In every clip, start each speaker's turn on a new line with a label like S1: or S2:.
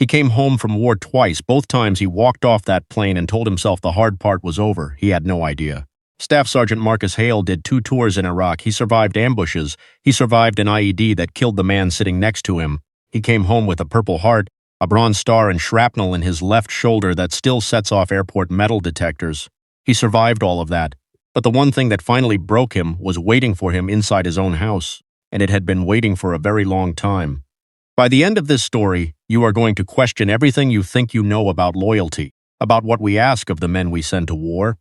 S1: He came home from war twice. Both times he walked off that plane and told himself the hard part was over. He had no idea. Staff Sergeant Marcus Hale did 2 tours in Iraq. He survived ambushes. He survived an IED that killed the man sitting next to him. He came home with a Purple Heart, a Bronze Star, and shrapnel in his left shoulder that still sets off airport metal detectors. He survived all of that. But the one thing that finally broke him was waiting for him inside his own house, and it had been waiting for a very long time. By the end of this story, you are going to question everything you think you know about loyalty, about what we ask of the men we send to war,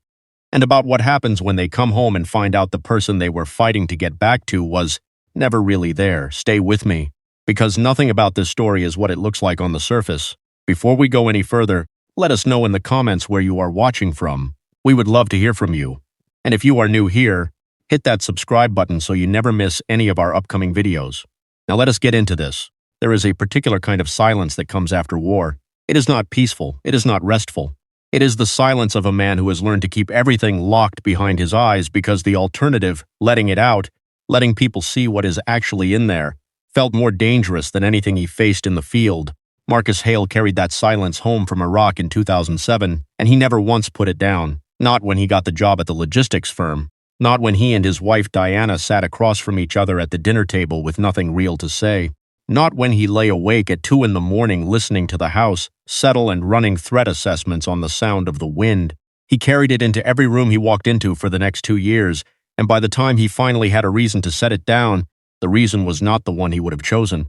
S1: and about what happens when they come home and find out the person they were fighting to get back to was never really there. Stay with me, because nothing about this story is what it looks like on the surface. Before we go any further, let us know in the comments where you are watching from. We would love to hear from you. And if you are new here, hit that subscribe button so you never miss any of our upcoming videos. Now let us get into this. There is a particular kind of silence that comes after war. It is not peaceful. It is not restful. It is the silence of a man who has learned to keep everything locked behind his eyes because the alternative, letting it out, letting people see what is actually in there, felt more dangerous than anything he faced in the field. Marcus Hale carried that silence home from Iraq in 2007, and he never once put it down. Not when he got the job at the logistics firm. Not when he and his wife Diana sat across from each other at the dinner table with nothing real to say. Not when he lay awake at 2 in the morning listening to the house settle and running threat assessments on the sound of the wind. He carried it into every room he walked into for the next 2 years, and by the time he finally had a reason to set it down, the reason was not the one he would have chosen.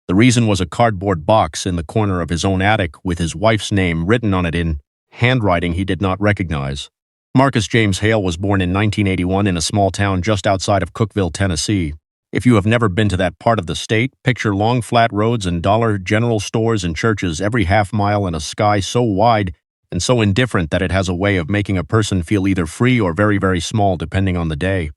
S1: The reason was a cardboard box in the corner of his own attic with his wife's name written on it in handwriting he did not recognize. Marcus James Hale was born in 1981 in a small town just outside of Cookeville, Tennessee. If you have never been to that part of the state, picture long flat roads and Dollar General stores and churches every half mile and a sky so wide and so indifferent that it has a way of making a person feel either free or very, very small depending on the day.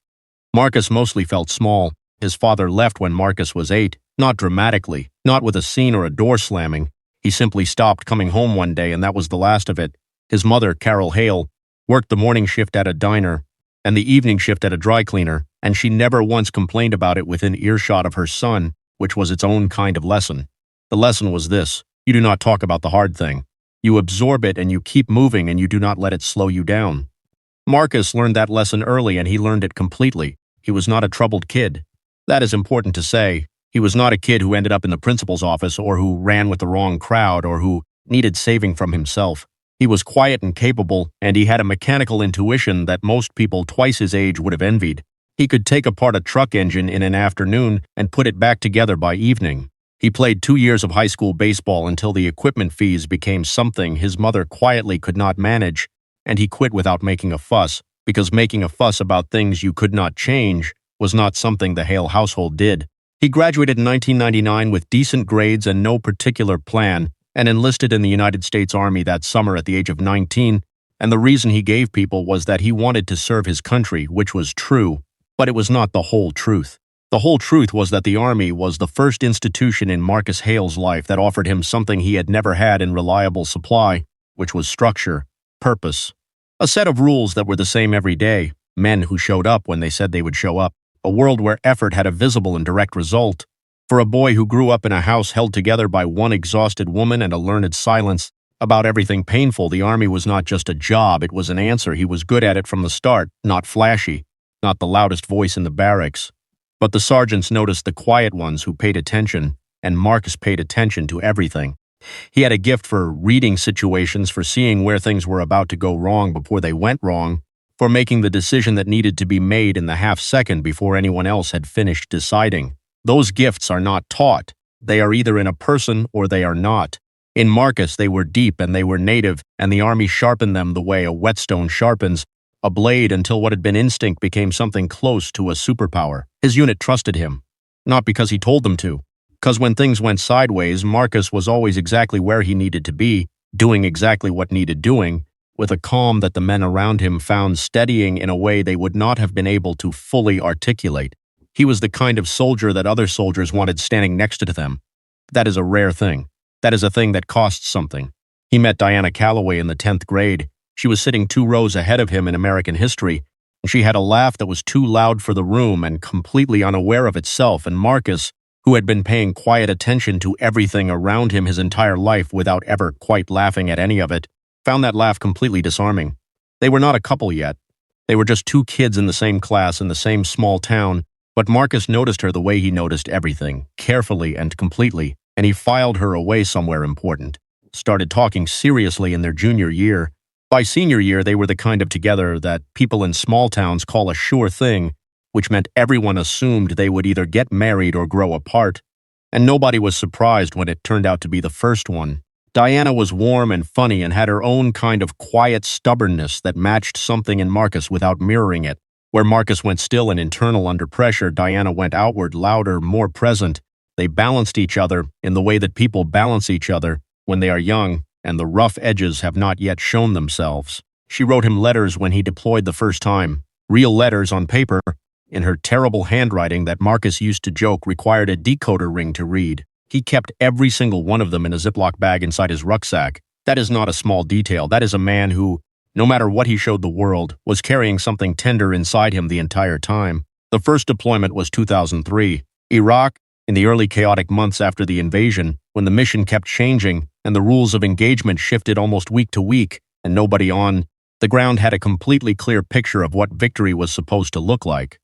S1: Marcus mostly felt small. His father left when Marcus was 8, not dramatically, not with a scene or a door slamming. He simply stopped coming home one day and that was the last of it. His mother, Carol Hale, worked the morning shift at a diner and the evening shift at a dry cleaner, and she never once complained about it within earshot of her son, which was its own kind of lesson. The lesson was this: you do not talk about the hard thing. You absorb it and you keep moving and you do not let it slow you down. Marcus learned that lesson early and he learned it completely. He was not a troubled kid. That is important to say. He was not a kid who ended up in the principal's office or who ran with the wrong crowd or who needed saving from himself. He was quiet and capable, and he had a mechanical intuition that most people twice his age would have envied. He could take apart a truck engine in an afternoon and put it back together by evening. He played 2 years of high school baseball until the equipment fees became something his mother quietly could not manage, and he quit without making a fuss, because making a fuss about things you could not change was not something the Hale household did. He graduated in 1999 with decent grades and no particular plan, and enlisted in the United States Army that summer at the age of 19, and the reason he gave people was that he wanted to serve his country, which was true, but it was not the whole truth. The whole truth was that the Army was the first institution in Marcus Hale's life that offered him something he had never had in reliable supply, which was structure, purpose. A set of rules that were the same every day, men who showed up when they said they would show up, a world where effort had a visible and direct result. For a boy who grew up in a house held together by one exhausted woman and a learned silence about everything painful, the Army was not just a job, it was an answer. He was good at it from the start, not flashy, not the loudest voice in the barracks. But the sergeants noticed the quiet ones who paid attention, and Marcus paid attention to everything. He had a gift for reading situations, for seeing where things were about to go wrong before they went wrong, for making the decision that needed to be made in the half second before anyone else had finished deciding. Those gifts are not taught. They are either in a person or they are not. In Marcus, they were deep and they were native, and the Army sharpened them the way a whetstone sharpens a blade until what had been instinct became something close to a superpower. His unit trusted him, not because he told them to, because when things went sideways, Marcus was always exactly where he needed to be, doing exactly what needed doing, with a calm that the men around him found steadying in a way they would not have been able to fully articulate. He was the kind of soldier that other soldiers wanted standing next to them. That is a rare thing. That is a thing that costs something. He met Diana Calloway in the 10th grade. She was sitting 2 rows ahead of him in American history, and she had a laugh that was too loud for the room and completely unaware of itself, and Marcus, who had been paying quiet attention to everything around him his entire life without ever quite laughing at any of it, found that laugh completely disarming. They were not a couple yet. They were just two kids in the same class in the same small town, but Marcus noticed her the way he noticed everything, carefully and completely, and he filed her away somewhere important. Started talking seriously in their junior year. By senior year, they were the kind of together that people in small towns call a sure thing, which meant everyone assumed they would either get married or grow apart, and nobody was surprised when it turned out to be the first one. Diana was warm and funny and had her own kind of quiet stubbornness that matched something in Marcus without mirroring it. Where Marcus went still and internal under pressure, Diana went outward, louder, more present. They balanced each other in the way that people balance each other when they are young and the rough edges have not yet shown themselves. She wrote him letters when he deployed the first time, real letters on paper, in her terrible handwriting that Marcus used to joke required a decoder ring to read. He kept every single one of them in a Ziploc bag inside his rucksack. That is not a small detail. That is a man who, no matter what he showed the world, was carrying something tender inside him the entire time. The first deployment was 2003. Iraq, in the early chaotic months after the invasion, when the mission kept changing and the rules of engagement shifted almost week to week, and nobody on the ground had a completely clear picture of what victory was supposed to look like.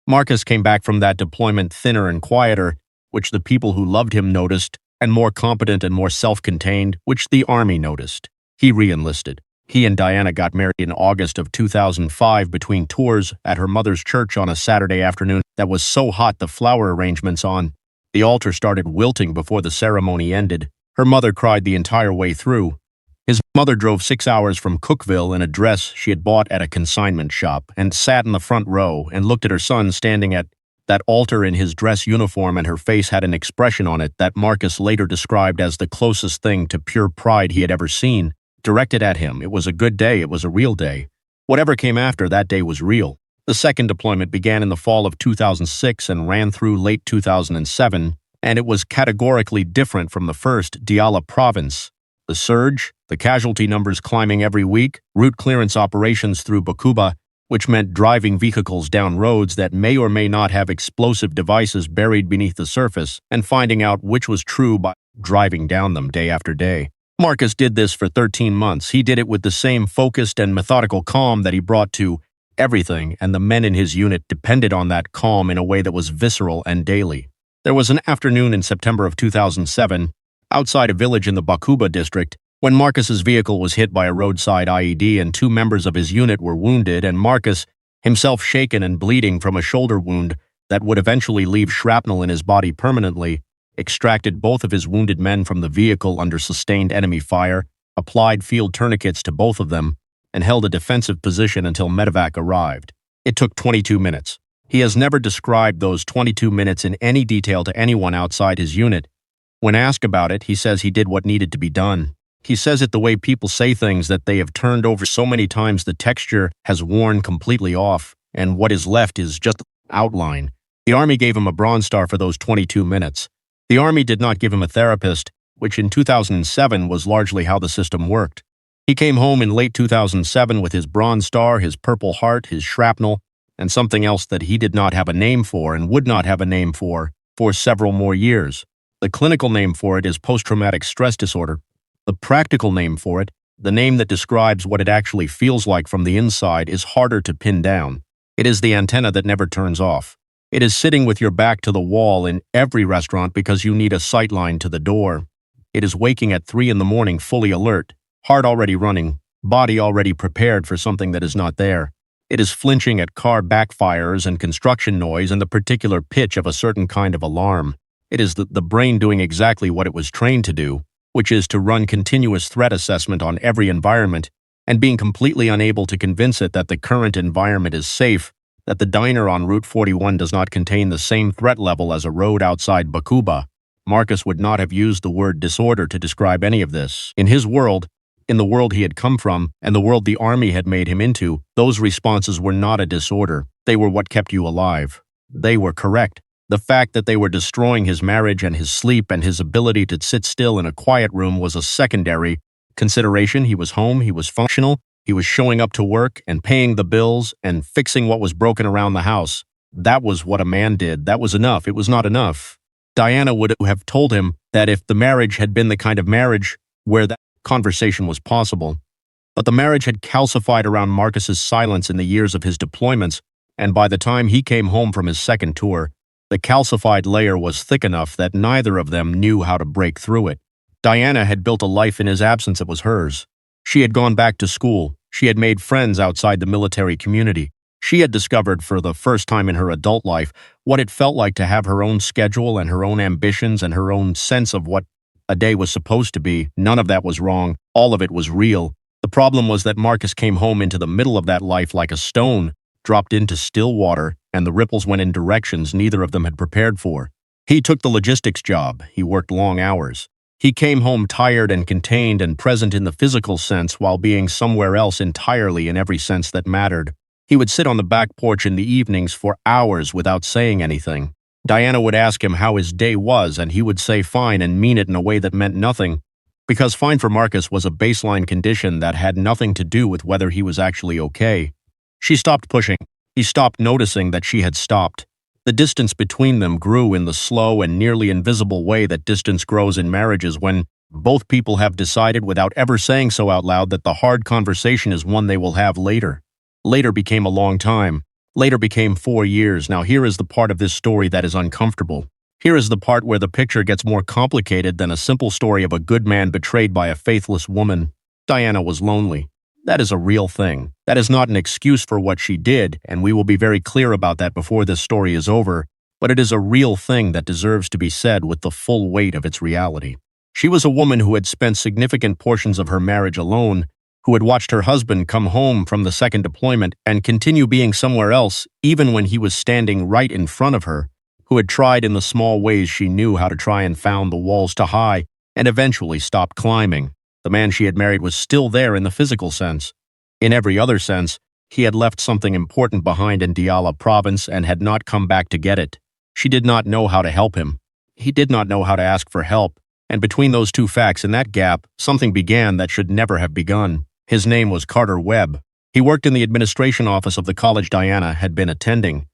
S1: Marcus came back from that deployment thinner and quieter, which the people who loved him noticed, and more competent and more self-contained, which the army noticed. He re-enlisted. He and Diana got married in August of 2005 between tours at her mother's church on a Saturday afternoon that was so hot the flower arrangements on the altar started wilting before the ceremony ended. Her mother cried the entire way through. His mother drove 6 hours from Cookville in a dress she had bought at a consignment shop and sat in the front row and looked at her son standing at that altar in his dress uniform, and her face had an expression on it that Marcus later described as the closest thing to pure pride he had ever seen, directed at him. It was a good day. It was a real day. Whatever came after, that day was real. The second deployment began in the fall of 2006 and ran through late 2007, and it was categorically different from the first. Diyala province. The surge, the casualty numbers climbing every week, route clearance operations through Bakuba, which meant driving vehicles down roads that may or may not have explosive devices buried beneath the surface, and finding out which was true by driving down them day after day. Marcus did this for 13 months. He did it with the same focused and methodical calm that he brought to everything, and the men in his unit depended on that calm in a way that was visceral and daily. There was an afternoon in September of 2007, outside a village in the Bakuba district, when Marcus's vehicle was hit by a roadside IED and 2 members of his unit were wounded, and Marcus, himself shaken and bleeding from a shoulder wound that would eventually leave shrapnel in his body permanently, extracted both of his wounded men from the vehicle under sustained enemy fire, applied field tourniquets to both of them, and held a defensive position until medevac arrived. It took 22 minutes. He has never described those 22 minutes in any detail to anyone outside his unit. When asked about it, he says he did what needed to be done. He says it the way people say things that they have turned over so many times the texture has worn completely off, and what is left is just outline. The Army gave him a Bronze Star for those 22 minutes. The Army did not give him a therapist, which in 2007 was largely how the system worked. He came home in late 2007 with his Bronze Star, his Purple Heart, his shrapnel, and something else that he did not have a name for and would not have a name for several more years. The clinical name for it is post-traumatic stress disorder. The practical name for it, the name that describes what it actually feels like from the inside, is harder to pin down. It is the antenna that never turns off. It is sitting with your back to the wall in every restaurant because you need a sightline to the door. It is waking at 3 in the morning fully alert, heart already running, body already prepared for something that is not there. It is flinching at car backfires and construction noise and the particular pitch of a certain kind of alarm. It is the brain doing exactly what it was trained to do, which is to run continuous threat assessment on every environment, and being completely unable to convince it that the current environment is safe, that the diner on Route 41 does not contain the same threat level as a road outside Bakuba. Marcus would not have used the word disorder to describe any of this. In his world, in the world he had come from, and the world the Army had made him into, those responses were not a disorder. They were what kept you alive. They were correct. The fact that they were destroying his marriage and his sleep and his ability to sit still in a quiet room was a secondary consideration. He was home, he was functional, he was showing up to work and paying the bills and fixing what was broken around the house. That was what a man did. That was enough. It was not enough. Diana would have told him that if the marriage had been the kind of marriage where that conversation was possible. But the marriage had calcified around Marcus's silence in the years of his deployments, and by the time he came home from his second tour, the calcified layer was thick enough that neither of them knew how to break through it. Diana had built a life in his absence that was hers. She had gone back to school. She had made friends outside the military community. She had discovered for the first time in her adult life what it felt like to have her own schedule and her own ambitions and her own sense of what a day was supposed to be. None of that was wrong. All of it was real. The problem was that Marcus came home into the middle of that life like a stone, dropped into still water, and the ripples went in directions neither of them had prepared for. He took the logistics job. He worked long hours. He came home tired and contained and present in the physical sense while being somewhere else entirely in every sense that mattered. He would sit on the back porch in the evenings for hours without saying anything. Diana would ask him how his day was, and he would say fine and mean it in a way that meant nothing, because fine for Marcus was a baseline condition that had nothing to do with whether he was actually okay. She stopped pushing. He stopped noticing that she had stopped. The distance between them grew in the slow and nearly invisible way that distance grows in marriages when both people have decided without ever saying so out loud that the hard conversation is one they will have later. Later became a long time. Later became 4 years. Now here is the part of this story that is uncomfortable. Here is the part where the picture gets more complicated than a simple story of a good man betrayed by a faithless woman. Diana was lonely. That is a real thing. That is not an excuse for what she did, and we will be very clear about that before this story is over, but it is a real thing that deserves to be said with the full weight of its reality. She was a woman who had spent significant portions of her marriage alone, who had watched her husband come home from the second deployment and continue being somewhere else even when he was standing right in front of her, who had tried in the small ways she knew how to try and found the walls to high and eventually stopped climbing. The man she had married was still there in the physical sense. In every other sense, he had left something important behind in Diyala province and had not come back to get it. She did not know how to help him. He did not know how to ask for help, and between those two facts in that gap, something began that should never have begun. His name was Carter Webb. He worked in the administration office of the college Diana had been attending.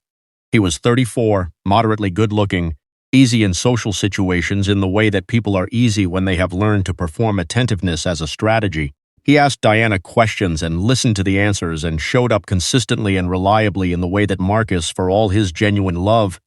S1: He was 34, moderately good-looking, easy in social situations in the way that people are easy when they have learned to perform attentiveness as a strategy. He asked Diana questions and listened to the answers and showed up consistently and reliably in the way that Marcus, for all his genuine love,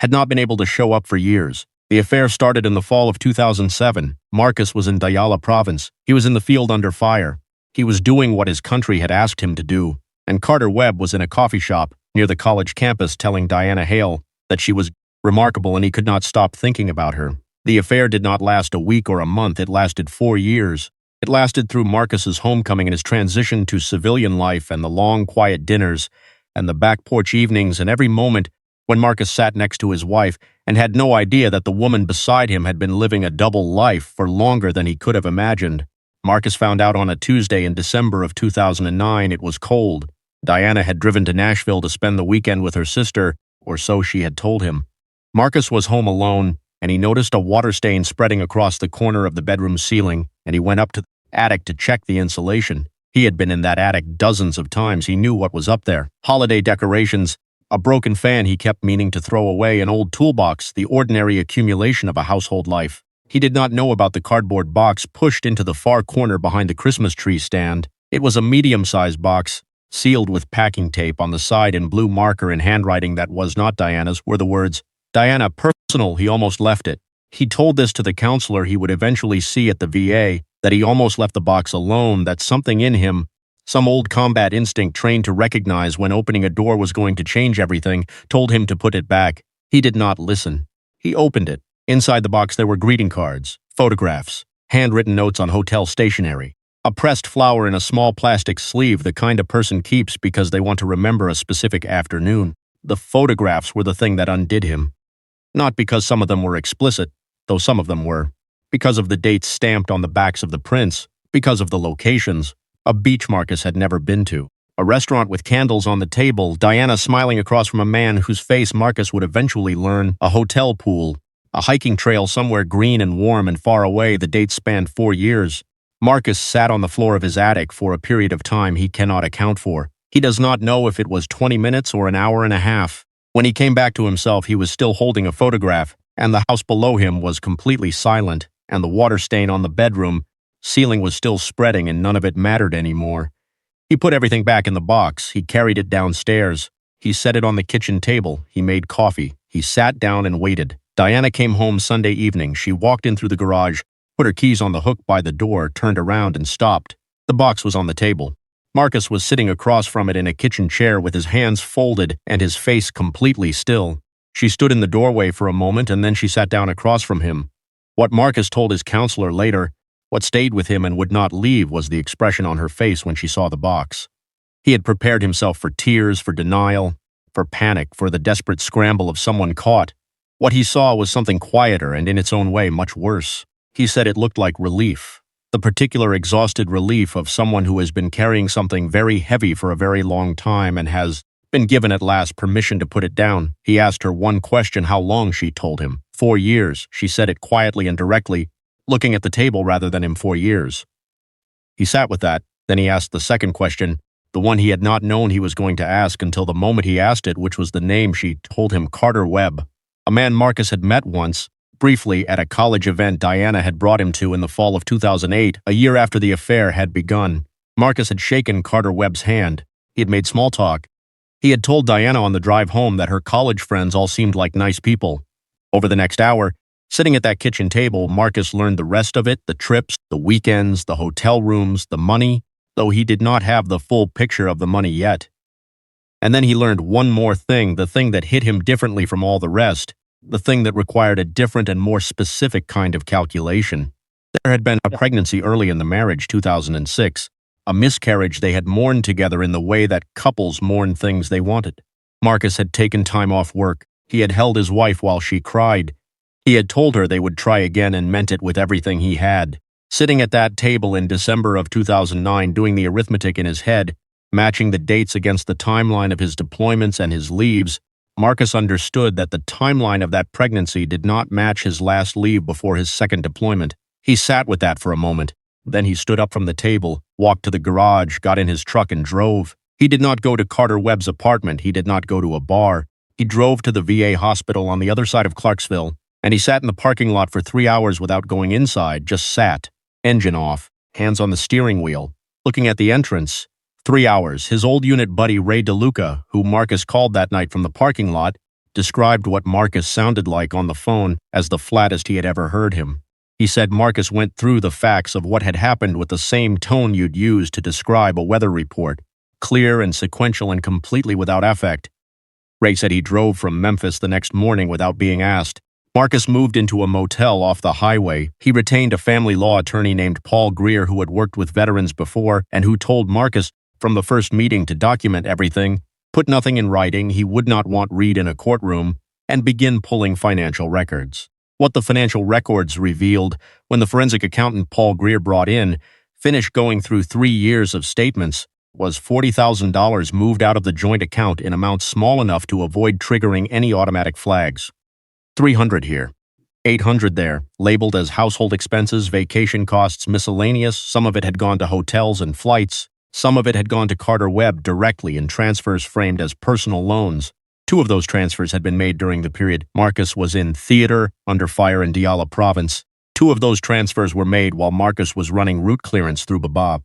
S1: had not been able to show up for years. The affair started in the fall of 2007. Marcus was in Diyala province. He was in the field under fire. He was doing what his country had asked him to do, and Carter Webb was in a coffee shop near the college campus telling Diana Hale that she was remarkable and he could not stop thinking about her. The affair did not last a week or a month, it lasted 4 years. It lasted through Marcus's homecoming and his transition to civilian life and the long, quiet dinners and the back porch evenings and every moment when Marcus sat next to his wife and had no idea that the woman beside him had been living a double life for longer than he could have imagined. Marcus found out on a Tuesday in December of 2009 it was cold. Diana had driven to Nashville to spend the weekend with her sister, or so she had told him. Marcus was home alone, and he noticed a water stain spreading across the corner of the bedroom ceiling, and he went up to the attic to check the insulation. He had been in that attic dozens of times. He knew what was up there. Holiday decorations, a broken fan he kept meaning to throw away, an old toolbox, the ordinary accumulation of a household life. He did not know about the cardboard box pushed into the far corner behind the Christmas tree stand. It was a medium-sized box, sealed with packing tape. On the side in blue marker in handwriting that was not Diana's were the words, "Diana, personal." He almost left it. He told this to the counselor he would eventually see at the VA, that he almost left the box alone, that something in him, some old combat instinct trained to recognize when opening a door was going to change everything, told him to put it back. He did not listen. He opened it. Inside the box there were greeting cards, photographs, handwritten notes on hotel stationery, a pressed flower in a small plastic sleeve, the kind a person keeps because they want to remember a specific afternoon. The photographs were the thing that undid him. Not because some of them were explicit, though some of them were. Because of the dates stamped on the backs of the prints. Because of the locations. A beach Marcus had never been to. A restaurant with candles on the table, Diana smiling across from a man whose face Marcus would eventually learn. A hotel pool. A hiking trail somewhere green and warm and far away. The dates spanned 4 years. Marcus sat on the floor of his attic for a period of time he cannot account for. He does not know if it was 20 minutes or an hour and a half. When he came back to himself, he was still holding a photograph. and the house below him was completely silent, and the water stain on the bedroom ceiling was still spreading, and none of it mattered anymore. He put everything back in the box. He carried it downstairs. He set it on the kitchen table. He made coffee. He sat down and waited. Diana came home Sunday evening. She walked in through the garage, put her keys on the hook by the door, turned around and stopped. The box was on the table. Marcus was sitting across from it in a kitchen chair with his hands folded and his face completely still. She stood in the doorway for a moment, and then she sat down across from him. What Marcus told his counselor later, what stayed with him and would not leave, was the expression on her face when she saw the box. He had prepared himself for tears, for denial, for panic, for the desperate scramble of someone caught. What he saw was something quieter and in its own way much worse. He said it looked like relief, the particular exhausted relief of someone who has been carrying something very heavy for a very long time and has been given at last permission to put it down. He asked her one question: how long. She told him 4 years. She said it quietly and directly, looking at the table rather than him. 4 years. He sat with that. Then he asked the second question, the one he had not known he was going to ask until the moment he asked it, which was the name. She told him Carter Webb, a man Marcus had met once, briefly, at a college event Diana had brought him to in the fall of 2008, a year after the affair had begun. Marcus had shaken Carter Webb's hand. He had made small talk. He had told Diana on the drive home that her college friends all seemed like nice people. Over the next hour, sitting at that kitchen table, Marcus learned the rest of it: the trips, the weekends, the hotel rooms, the money, though he did not have the full picture of the money yet. And then he learned one more thing, the thing that hit him differently from all the rest, the thing that required a different and more specific kind of calculation. There had been a pregnancy early in the marriage, 2006, a miscarriage they had mourned together in the way that couples mourn things they wanted. Marcus had taken time off work. He had held his wife while she cried. He had told her they would try again and meant it with everything he had. Sitting at that table in December of 2009, doing the arithmetic in his head, matching the dates against the timeline of his deployments and his leaves, Marcus understood that the timeline of that pregnancy did not match his last leave before his second deployment. He sat with that for a moment. Then he stood up from the table, walked to the garage, got in his truck and drove. He did not go to Carter Webb's apartment. He did not go to a bar. He drove to the VA hospital on the other side of Clarksville, and he sat in the parking lot for 3 hours without going inside, just sat, engine off, hands on the steering wheel, looking at the entrance. 3 hours. His old unit buddy Ray DeLuca, who Marcus called that night from the parking lot, described what Marcus sounded like on the phone as the flattest he had ever heard him. He said Marcus went through the facts of what had happened with the same tone you'd use to describe a weather report, clear and sequential and completely without affect. Ray said he drove from Memphis the next morning without being asked. Marcus moved into a motel off the highway. He retained a family law attorney named Paul Greer who had worked with veterans before and who told Marcus from the first meeting to document everything, put nothing in writing he would not want read in a courtroom, and begin pulling financial records. What the financial records revealed, when the forensic accountant Paul Greer brought in, finished going through 3 years of statements, was $40,000 moved out of the joint account in amounts small enough to avoid triggering any automatic flags. 300 here, 800 there, labeled as household expenses, vacation costs, miscellaneous. Some of it had gone to hotels and flights. Some of it had gone to Carter Webb directly in transfers framed as personal loans. 2 of those transfers had been made during the period Marcus was in theater under fire in Diyala province. 2 of those transfers were made while Marcus was running route clearance through Baba.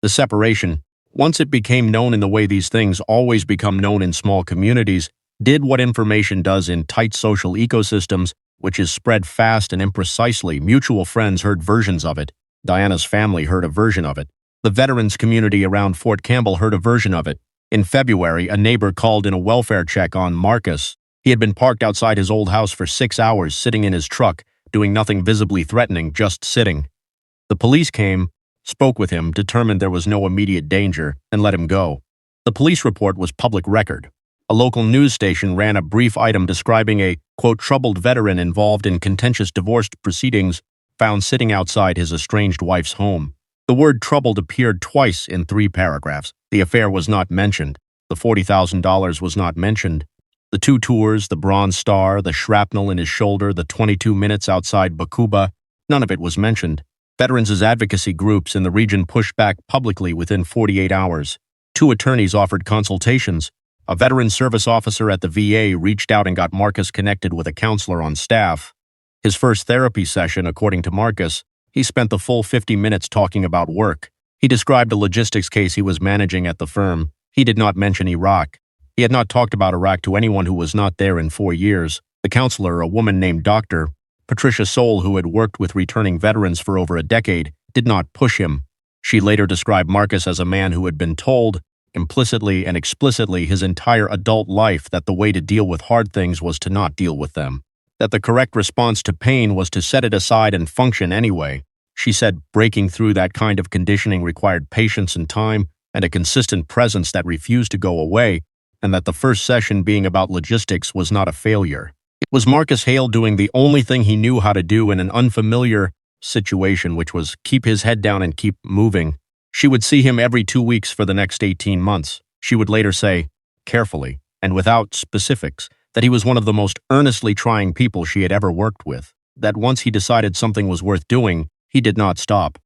S1: The separation, once it became known in the way these things always become known in small communities, did what information does in tight social ecosystems, which is spread fast and imprecisely. Mutual friends heard versions of it. Diana's family heard a version of it. The veterans community around Fort Campbell heard a version of it. In February, a neighbor called in a welfare check on Marcus. He had been parked outside his old house for 6 hours, sitting in his truck, doing nothing visibly threatening, just sitting. The police came, spoke with him, determined there was no immediate danger, and let him go. The police report was public record. A local news station ran a brief item describing a, quote, troubled veteran involved in contentious divorce proceedings found sitting outside his estranged wife's home. The word troubled appeared twice in 3 paragraphs. The affair was not mentioned. The $40,000 was not mentioned. The 2 tours, the Bronze Star, the shrapnel in his shoulder, the 22 minutes outside Bakuba, none of it was mentioned. Veterans' advocacy groups in the region pushed back publicly within 48 hours. 2 attorneys offered consultations. A veteran service officer at the VA reached out and got Marcus connected with a counselor on staff. His first therapy session, according to Marcus, he spent the full 50 minutes talking about work. He described a logistics case he was managing at the firm. He did not mention Iraq. He had not talked about Iraq to anyone who was not there in 4 years. The counselor, a woman named Dr. Patricia Soule, who had worked with returning veterans for over a decade, did not push him. She later described Marcus as a man who had been told, implicitly and explicitly his entire adult life, that the way to deal with hard things was to not deal with them, that the correct response to pain was to set it aside and function anyway. She said breaking through that kind of conditioning required patience and time and a consistent presence that refused to go away, and that the first session being about logistics was not a failure. It was Marcus Hale doing the only thing he knew how to do in an unfamiliar situation, which was keep his head down and keep moving. She would see him every 2 weeks for the next 18 months. She would later say, carefully, and without specifics, that he was one of the most earnestly trying people she had ever worked with, that once he decided something was worth doing, he did not stop.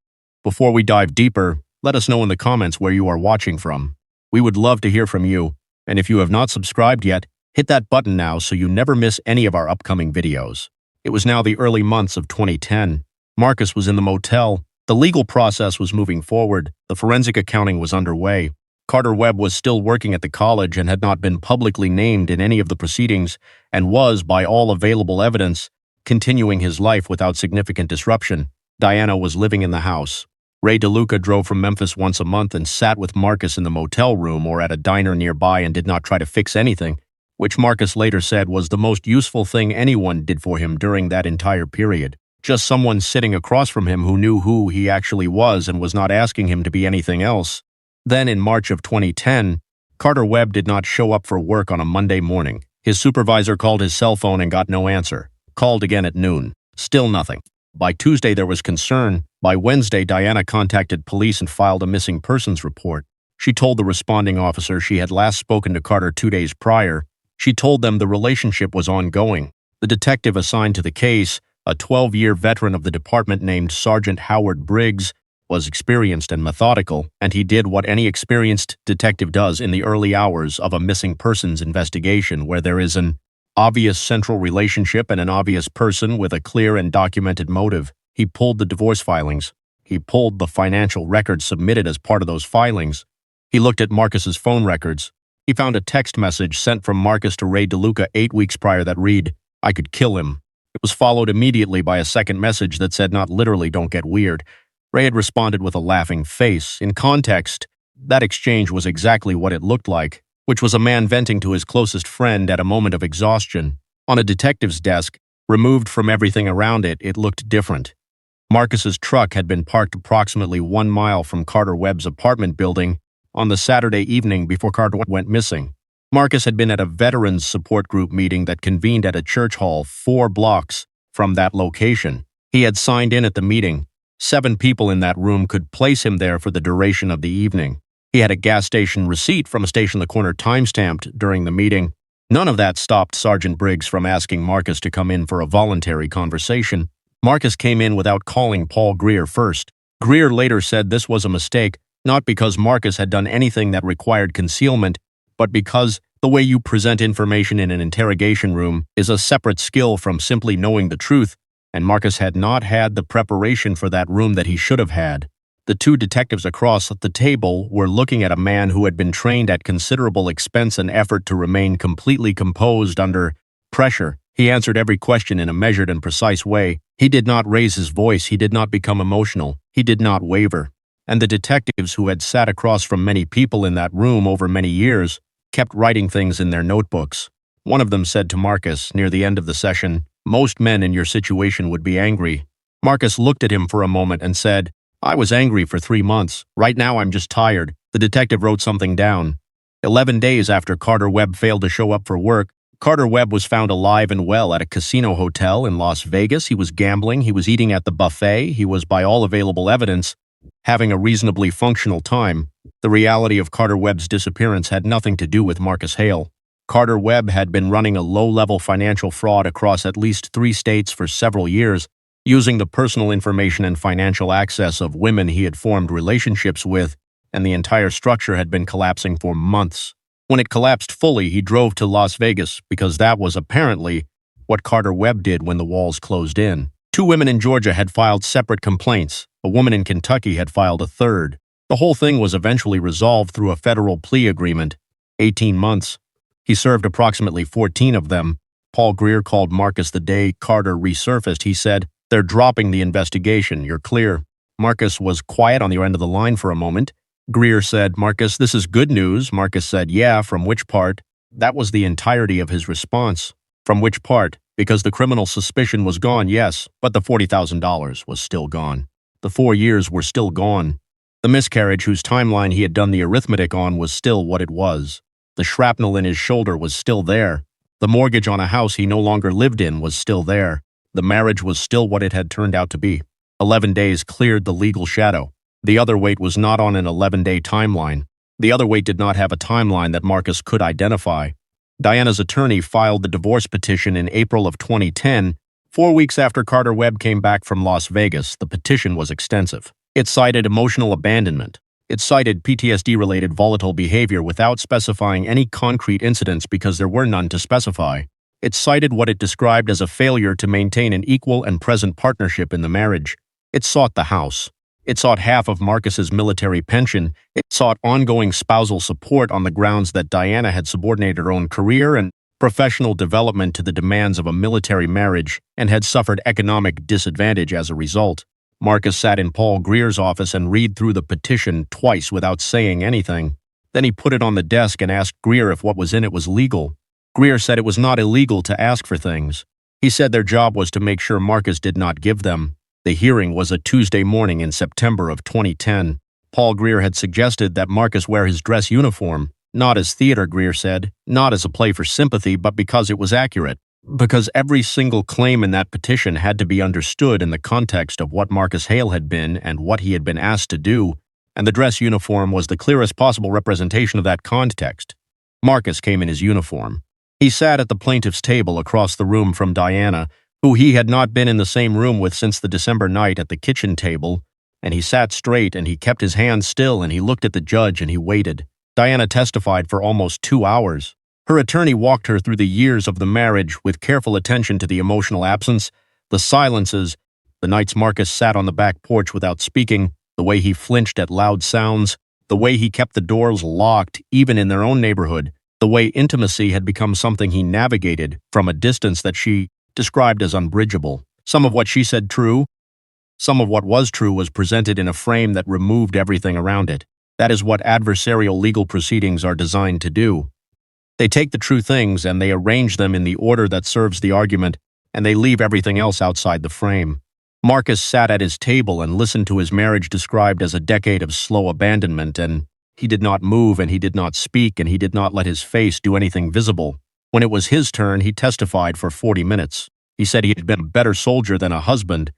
S1: Before we dive deeper, let us know in the comments where you are watching from. We would love to hear from you, and if you have not subscribed yet, hit that button now so you never miss any of our upcoming videos. It was now the early months of 2010. Marcus was in the motel. The legal process was moving forward. The forensic accounting was underway. Carter Webb was still working at the college and had not been publicly named in any of the proceedings and was, by all available evidence, continuing his life without significant disruption. Diana was living in the house. Ray DeLuca drove from Memphis once a month and sat with Marcus in the motel room or at a diner nearby and did not try to fix anything, which Marcus later said was the most useful thing anyone did for him during that entire period. Just someone sitting across from him who knew who he actually was and was not asking him to be anything else. Then, in March of 2010, Carter Webb did not show up for work on a Monday morning. His supervisor called his cell phone and got no answer. Called again at noon. Still nothing. By Tuesday, there was concern. By Wednesday, Diana contacted police and filed a missing persons report. She told the responding officer she had last spoken to Carter 2 days prior. She told them the relationship was ongoing. The detective assigned to the case, a 12-year veteran of the department named Sergeant Howard Briggs, was experienced and methodical, and he did what any experienced detective does in the early hours of a missing persons investigation, where there is an obvious central relationship and an obvious person with a clear and documented motive. He pulled the divorce filings. He pulled the financial records submitted as part of those filings. He looked at Marcus's phone records. He found a text message sent from Marcus to Ray DeLuca 8 weeks prior that read, "I could kill him." It was followed immediately by a second message that said not literally "don't get weird." Ray had responded with a laughing face. In context, that exchange was exactly what it looked like, which was a man venting to his closest friend at a moment of exhaustion. On a detective's desk, removed from everything around it, it looked different. Marcus's truck had been parked approximately 1 mile from Carter Webb's apartment building on the Saturday evening before Carter went missing. Marcus had been at a veterans support group meeting that convened at a church hall 4 blocks from that location. He had signed in at the meeting. 7 people in that room could place him there for the duration of the evening. He had a gas station receipt from a station the corner timestamped during the meeting. None of that stopped Sergeant Briggs from asking Marcus to come in for a voluntary conversation. Marcus came in without calling Paul Greer first. Greer later said this was a mistake, not because Marcus had done anything that required concealment, but because the way you present information in an interrogation room is a separate skill from simply knowing the truth, and Marcus had not had the preparation for that room that he should have had. The 2 detectives across the table were looking at a man who had been trained at considerable expense and effort to remain completely composed under pressure. He answered every question in a measured and precise way. He did not raise his voice. He did not become emotional. He did not waver. And the detectives, who had sat across from many people in that room over many years, kept writing things in their notebooks. One of them said to Marcus near the end of the session, "Most men in your situation would be angry." Marcus looked at him for a moment and said, "I was angry for 3 months. Right now I'm just tired." The detective wrote something down. 11 days after Carter Webb failed to show up for work, Carter Webb was found alive and well at a casino hotel in Las Vegas. He was gambling. He was eating at the buffet. He was, by all available evidence, having a reasonably functional time. The reality of Carter Webb's disappearance had nothing to do with Marcus Hale. Carter Webb had been running a low-level financial fraud across at least 3 states for several years, using the personal information and financial access of women he had formed relationships with, and the entire structure had been collapsing for months. When it collapsed fully, he drove to Las Vegas because that was apparently what Carter Webb did when the walls closed in. 2 women in Georgia had filed separate complaints. A woman in Kentucky had filed a third. The whole thing was eventually resolved through a federal plea agreement. 18 months. He served approximately 14 of them. Paul Greer called Marcus the day Carter resurfaced. He said, "They're dropping the investigation. You're clear." Marcus was quiet on the end of the line for a moment. Greer said, "Marcus, this is good news." Marcus said, "Yeah, from which part?" That was the entirety of his response. From which part? Because the criminal suspicion was gone, yes, but the $40,000 was still gone. The 4 years were still gone. The miscarriage whose timeline he had done the arithmetic on was still what it was. The shrapnel in his shoulder was still there. The mortgage on a house he no longer lived in was still there. The marriage was still what it had turned out to be. 11 days cleared the legal shadow. The other weight was not on an 11-day timeline. The other weight did not have a timeline that Marcus could identify. Diana's attorney filed the divorce petition in April of 2010. 4 weeks after Carter Webb came back from Las Vegas, the petition was extensive. It cited emotional abandonment. It cited PTSD-related volatile behavior without specifying any concrete incidents because there were none to specify. It cited what it described as a failure to maintain an equal and present partnership in the marriage. It sought the house. It sought half of Marcus's military pension. It sought ongoing spousal support on the grounds that Diana had subordinated her own career and professional development to the demands of a military marriage and had suffered economic disadvantage as a result. Marcus sat in Paul Greer's office and read through the petition twice without saying anything. Then he put it on the desk and asked Greer if what was in it was legal. Greer said it was not illegal to ask for things. He said their job was to make sure Marcus did not give them. The hearing was a Tuesday morning in September of 2010. Paul Greer had suggested that Marcus wear his dress uniform, not as theater, Greer said, not as a play for sympathy, but because it was accurate. Because every single claim in that petition had to be understood in the context of what Marcus Hale had been and what he had been asked to do, and the dress uniform was the clearest possible representation of that context. Marcus came in his uniform. He sat at the plaintiff's table across the room from Diana, who he had not been in the same room with since the December night at the kitchen table, and he sat straight and he kept his hands still and he looked at the judge and he waited. Diana testified for almost 2 hours. Her attorney walked her through the years of the marriage with careful attention to the emotional absence, the silences, the nights Marcus sat on the back porch without speaking, the way he flinched at loud sounds, the way he kept the doors locked even in their own neighborhood, the way intimacy had become something he navigated from a distance that she described as unbridgeable. Some of what she said true, some of what was true was presented in a frame that removed everything around it. That is what adversarial legal proceedings are designed to do. They take the true things and they arrange them in the order that serves the argument, and they leave everything else outside the frame. Marcus sat at his table and listened to his marriage described as a decade of slow abandonment, and he did not move and he did not speak and he did not let his face do anything visible. When it was his turn, he testified for 40 minutes. He said he had been a better soldier than a husband,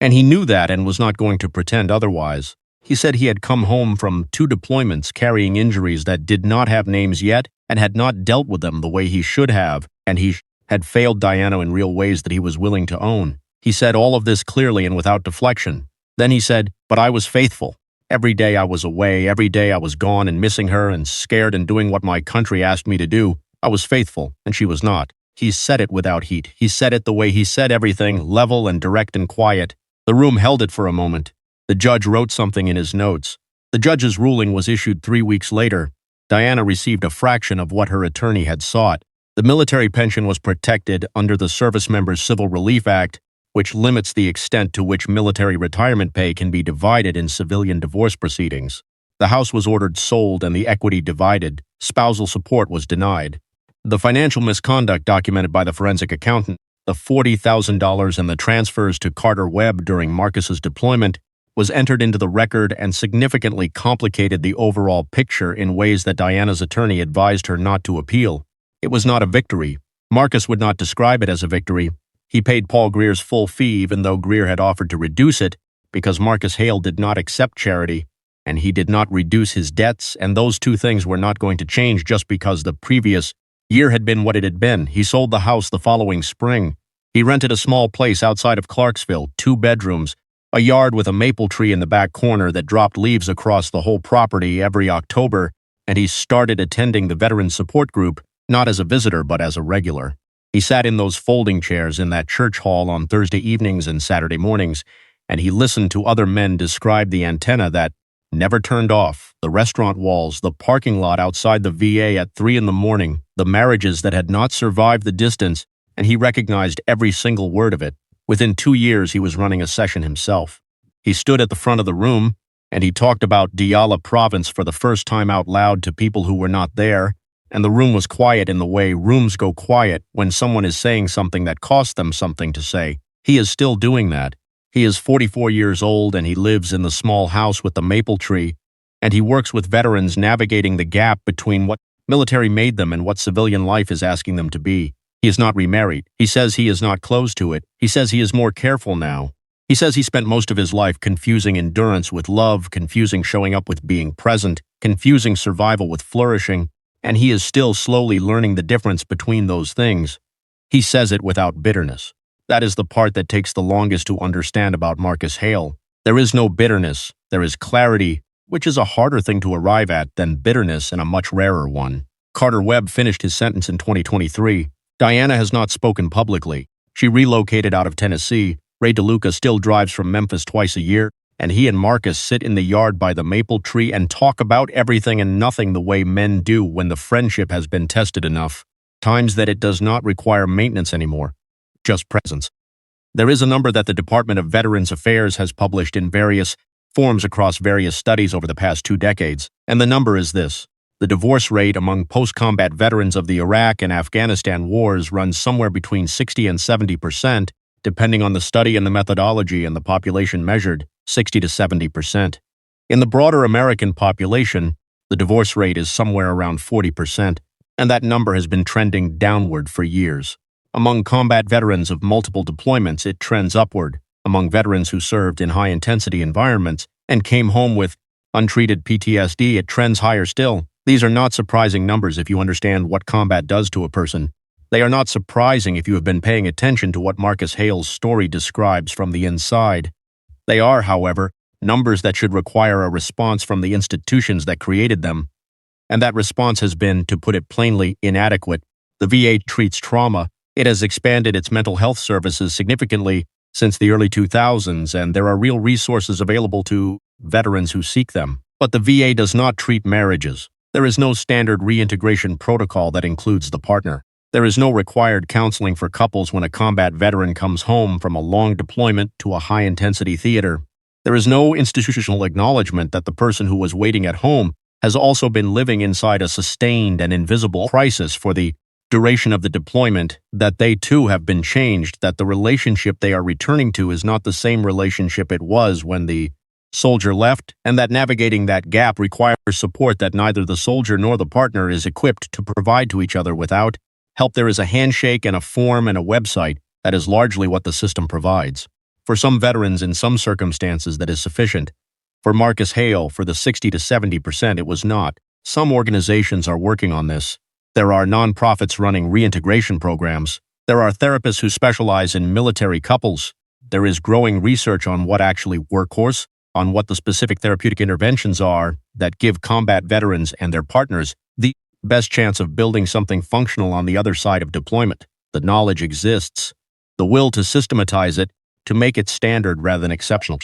S1: and he knew that and was not going to pretend otherwise. He said he had come home from 2 deployments carrying injuries that did not have names yet and had not dealt with them the way he should have, and he had failed Diana in real ways that he was willing to own. He said all of this clearly and without deflection. Then he said, "But I was faithful. Every day I was away, every day I was gone and missing her and scared and doing what my country asked me to do. I was faithful, and she was not." He said it without heat. He said it the way he said everything, level and direct and quiet. The room held it for a moment. The judge wrote something in his notes. The judge's ruling was issued 3 weeks later. Diana received a fraction of what her attorney had sought. The military pension was protected under the Service Members Civil Relief Act, which limits the extent to which military retirement pay can be divided in civilian divorce proceedings. The house was ordered sold and the equity divided. Spousal support was denied. The financial misconduct documented by the forensic accountant, the $40,000 and the transfers to Carter Webb during Marcus's deployment, was entered into the record and significantly complicated the overall picture in ways that Diana's attorney advised her not to appeal. It was not a victory. Marcus would not describe it as a victory. He paid Paul Greer's full fee even though Greer had offered to reduce it because Marcus Hale did not accept charity, and he did not reduce his debts, and those 2 things were not going to change just because the previous year had been what it had been. He sold the house the following spring. He rented a small place outside of Clarksville, 2 bedrooms, a yard with a maple tree in the back corner that dropped leaves across the whole property every October and he started attending the veteran support group, not as a visitor but as a regular. He sat in those folding chairs in that church hall on Thursday evenings and Saturday mornings, and he listened to other men describe the antenna that never turned off, the restaurant walls, the parking lot outside the VA at 3 in the morning, the marriages that had not survived the distance, and he recognized every single word of it. Within 2 years, he was running a session himself. He stood at the front of the room, and he talked about Diyala province for the first time out loud to people who were not there, and the room was quiet in the way rooms go quiet when someone is saying something that costs them something to say. He is still doing that. He is 44 years old, and he lives in the small house with the maple tree, and he works with veterans navigating the gap between what military made them and what civilian life is asking them to be. He is not remarried. He says he is not close to it. He says he is more careful now. He says he spent most of his life confusing endurance with love, confusing showing up with being present, confusing survival with flourishing, and he is still slowly learning the difference between those things. He says it without bitterness. That is the part that takes the longest to understand about Marcus Hale. There is no bitterness. There is clarity, which is a harder thing to arrive at than bitterness, and a much rarer one. Carter Webb finished his sentence in 2023. Diana has not spoken publicly. She relocated out of Tennessee. Ray DeLuca still drives from Memphis twice a year, and he and Marcus sit in the yard by the maple tree and talk about everything and nothing the way men do when the friendship has been tested enough times that it does not require maintenance anymore, just presence. There is a number that the Department of Veterans Affairs has published in various forms across various studies over the past 2 decades, and the number is this. The divorce rate among post-combat veterans of the Iraq and Afghanistan wars runs somewhere between 60 and 70%, depending on the study and the methodology and the population measured, 60 to 70%. In the broader American population, the divorce rate is somewhere around 40%, and that number has been trending downward for years. Among combat veterans of multiple deployments, it trends upward. Among veterans who served in high-intensity environments and came home with untreated PTSD, it trends higher still. These are not surprising numbers if you understand what combat does to a person. They are not surprising if you have been paying attention to what Marcus Hale's story describes from the inside. They are, however, numbers that should require a response from the institutions that created them. And that response has been, to put it plainly, inadequate. The VA treats trauma. It has expanded its mental health services significantly since the early 2000s, and there are real resources available to veterans who seek them. But the VA does not treat marriages. There is no standard reintegration protocol that includes the partner. There is no required counseling for couples when a combat veteran comes home from a long deployment to a high-intensity theater. There is no institutional acknowledgement that the person who was waiting at home has also been living inside a sustained and invisible crisis for the duration of the deployment, that they too have been changed, that the relationship they are returning to is not the same relationship it was when the soldier left, and that navigating that gap requires support that neither the soldier nor the partner is equipped to provide to each other without help. There is a handshake and a form and a website. That is largely what the system provides. For some veterans, in some circumstances, that is sufficient. For Marcus Hale, for the 60 to 70%, it was not. Some organizations are working on this. There are nonprofits running reintegration programs. There are therapists who specialize in military couples. There is growing research on what actually workhorse, on what the specific therapeutic interventions are that give combat veterans and their partners the best chance of building something functional on the other side of deployment. The knowledge exists. The will to systematize it, to make it standard rather than exceptional,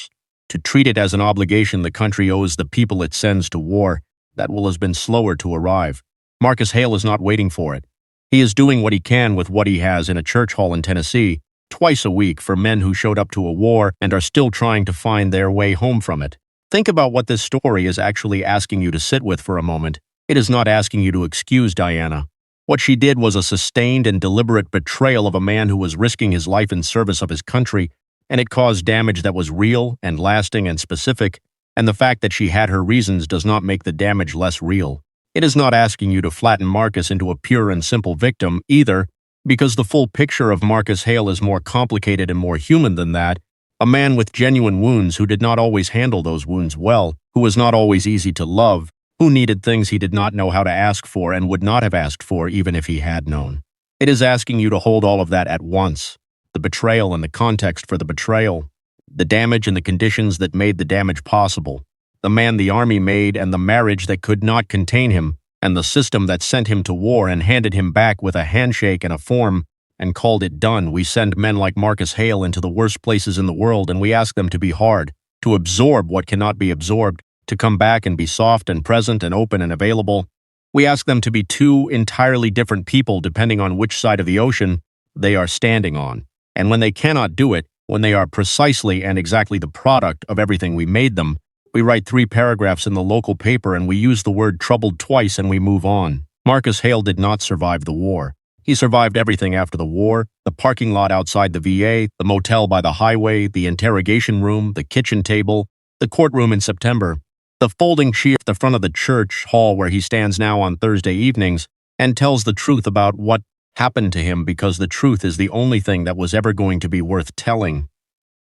S1: to treat it as an obligation the country owes the people it sends to war, that will has been slower to arrive. Marcus Hale is not waiting for it. He is doing what he can with what he has in a church hall in Tennessee, twice a week for men who showed up to a war and are still trying to find their way home from it. Think about what this story is actually asking you to sit with for a moment. It is not asking you to excuse Diana. What she did was a sustained and deliberate betrayal of a man who was risking his life in service of his country, and it caused damage that was real and lasting and specific, and the fact that she had her reasons does not make the damage less real. It is not asking you to flatten Marcus into a pure and simple victim either, because the full picture of Marcus Hale is more complicated and more human than that. A man with genuine wounds who did not always handle those wounds well, who was not always easy to love, who needed things he did not know how to ask for and would not have asked for even if he had known. It is asking you to hold all of that at once. The betrayal and the context for the betrayal, the damage and the conditions that made the damage possible, the man the army made and the marriage that could not contain him, and the system that sent him to war and handed him back with a handshake and a form and called it done. We send men like Marcus Hale into the worst places in the world, and we ask them to be hard, to absorb what cannot be absorbed, to come back and be soft and present and open and available. We ask them to be two entirely different people depending on which side of the ocean they are standing on. And when they cannot do it, when they are precisely and exactly the product of everything we made them, we write 3 paragraphs in the local paper and we use the word troubled twice and we move on. Marcus Hale did not survive the war. He survived everything after the war: the parking lot outside the VA, the motel by the highway, the interrogation room, the kitchen table, the courtroom in September, the folding chair at the front of the church hall where he stands now on Thursday evenings and tells the truth about what happened to him, because the truth is the only thing that was ever going to be worth telling.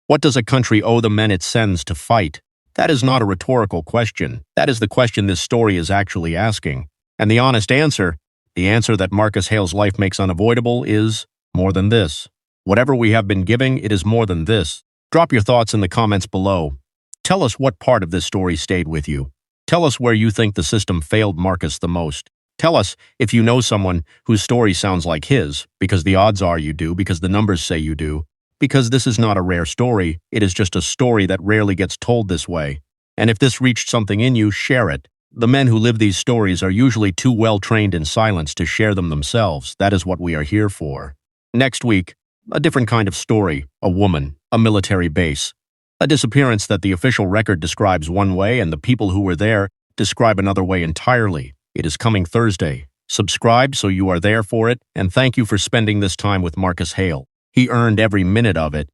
S1: What does a country owe the men it sends to fight? That is not a rhetorical question. That is the question this story is actually asking. And the honest answer, the answer that Marcus Hale's life makes unavoidable, is more than this. Whatever we have been giving, it is more than this. Drop your thoughts in the comments below. Tell us what part of this story stayed with you. Tell us where you think the system failed Marcus the most. Tell us if you know someone whose story sounds like his, because the odds are you do, because the numbers say you do, because this is not a rare story, it is just a story that rarely gets told this way. And if this reached something in you, share it. The men who live these stories are usually too well trained in silence to share them themselves. That is what we are here for. Next week, a different kind of story: a woman, a military base, a disappearance that the official record describes one way and the people who were there describe another way entirely. It is coming Thursday. Subscribe so you are there for it, and thank you for spending this time with Marcus Hale. He earned every minute of it.